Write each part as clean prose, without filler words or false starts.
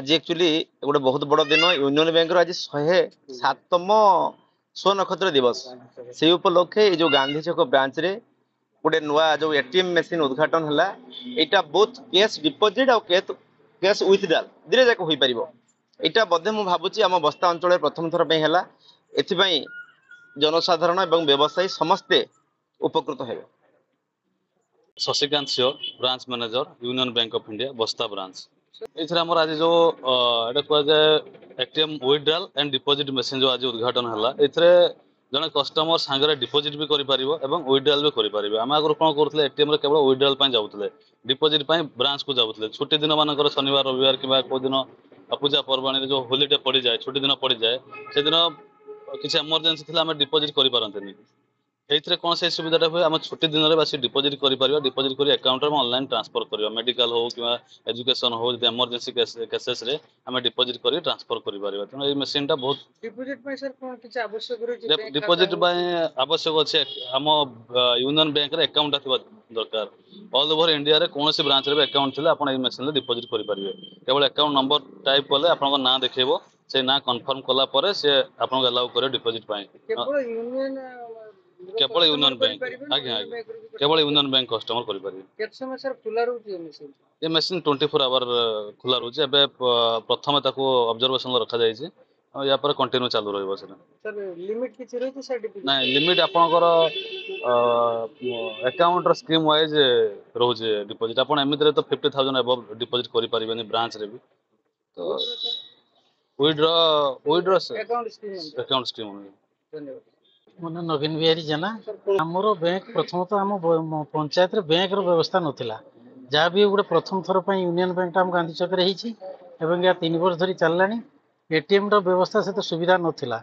आज एक्चुअली गोटे बहुत बड़ दिन यूनियन बैंक आज 107तम स्व नक्षत्र दिवस से उपलक्षे ये जो गांधी छक ब्रांच रे गोटे नुआ जो एटीएम मशीन उद्घाटन है यहाँ बोथ कैश डिपोजिट और कैश विथड्रॉल धीरे जाक हो पार यहाँ बोधे मुझे भावुँ आम बस्ता अंचल प्रथम थर है जनसाधारण एवं व्यवसायी समस्ते उपकृत है। Shashikant sure branch manager union bank of India बस्ता ब्रांच ये आम आज जो कह जाए ATM withdrawal and deposit machine जो आज उद्घाटन है ये जड़े कस्टमर सांगे डिपोजिट भी करें विथड्रॉल भी करें। आम आगे कौन करूँ एटीएम केवल विथड्रॉल जाऊे डिपोजिट ब्रांच को जाऊे छुट्टी दिन मानक शनिवार रविवार कि कौ दिन पूजा पर्वाणी जो होलीडे पड़ जाए छुट्टी दिन पड़ जाए से दिन किसी एमरजेंसी थी आम डिपोजिट कर पारते ये कौन से सुविधा हुए आम छुट्टी दिन में बस डिपोजिट कर डिपोजिट कर अकाउंट में ऑनलाइन ट्रांसफर करवा मेडिकल हो कि एजुकेशन हो जब एमरजेंसी केसेस रे आम डिपोजिट कर ट्रांसफर कर तेणु ये मशीन टा बहुत डिपोजिट आवश्यक अच्छे आम यूनियन बैंक रे अकाउंट थी दरकार ऑल ओवर इंडिया रे कौन ब्रांच रे अकाउंट थे आप मशीन डिपोजिट करेंगे केवल अकाउंट नंबर टाइप कले आप ना देखेबो से ना कन्फर्म कला से आपको अलाउ कर डिपोजिट केवल यूनियन बैंक आज्ञा केवल यूनियन बैंक कस्टमर करें ये मशीन 24 आवर खुला रोचे एबे प्रथम ताको ऑब्जर्वेशन रखा जायछि या पर कंटिन्यू चालू रहइबो सर लिमिट किछि रहै सर नहीं लिमिट आपनकर अकाउंट रो स्कीम वाइज रोचे डिपोजिट आपन एमित रे तो 50,000 अबव डिपोजिट करि परिबेनी ब्रांच रे भी तो विड्रॉ अकाउंट स्कीम धन्यवाद। मन नवीन बिहारी जेना आमर बैंक प्रथम तो आम पंचायत रे बैंक रो व्यवस्था नथिला जहाँ भी गोटे प्रथम थर पर यूनियन बैंक आम गांधी छक या 3 वर्ष धरी चललानी एटीएम रो व्यवस्था से तो सुविधा नथिला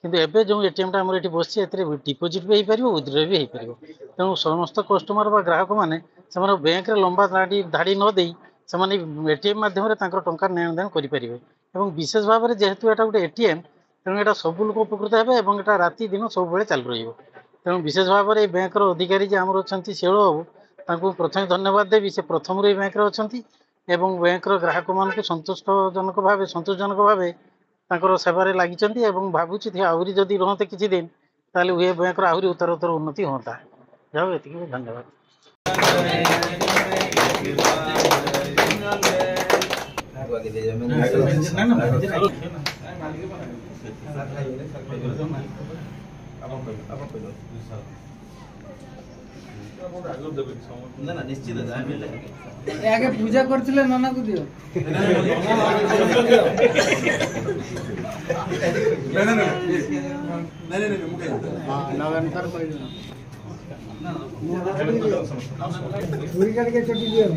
किंतु एबे जो एटीएम टा हमर एठी बसछि एतरे डिपोजिट भी हो विथड्रॉ भी हो तेणु समस्त कस्टमर बा ग्राहक माने से बैंक रे लंबा धाड़ी न देई से एटीएम माध्यम रे तांकर टंका लेन देन करि परिबे एवं विशेष भाव में जेहेतु एटा गोटे एटीएम तेणु यहाँ सब लोग उपकृत हे और यहाँ राति दिन सब चालू तेणु विशेष भाव में बैंक अधिकारी जी आमर अच्छा शेल बाबू प्रथम धन्यवाद देवी से प्रथम बैंक अच्छा बैंक ग्राहक मान संतुष्टजनक भाव सेवार लगी भावुँ आहरी जदि रहते किसी दिन ताले हुए बैंक आहरी उत्तरोत्तर उन्नति होता जाओ ये धन्यवाद। ना निश्चित आगे पूजा करथिले नना को दियो मुके हां नवन कर कोई पूरी करके चटी दियो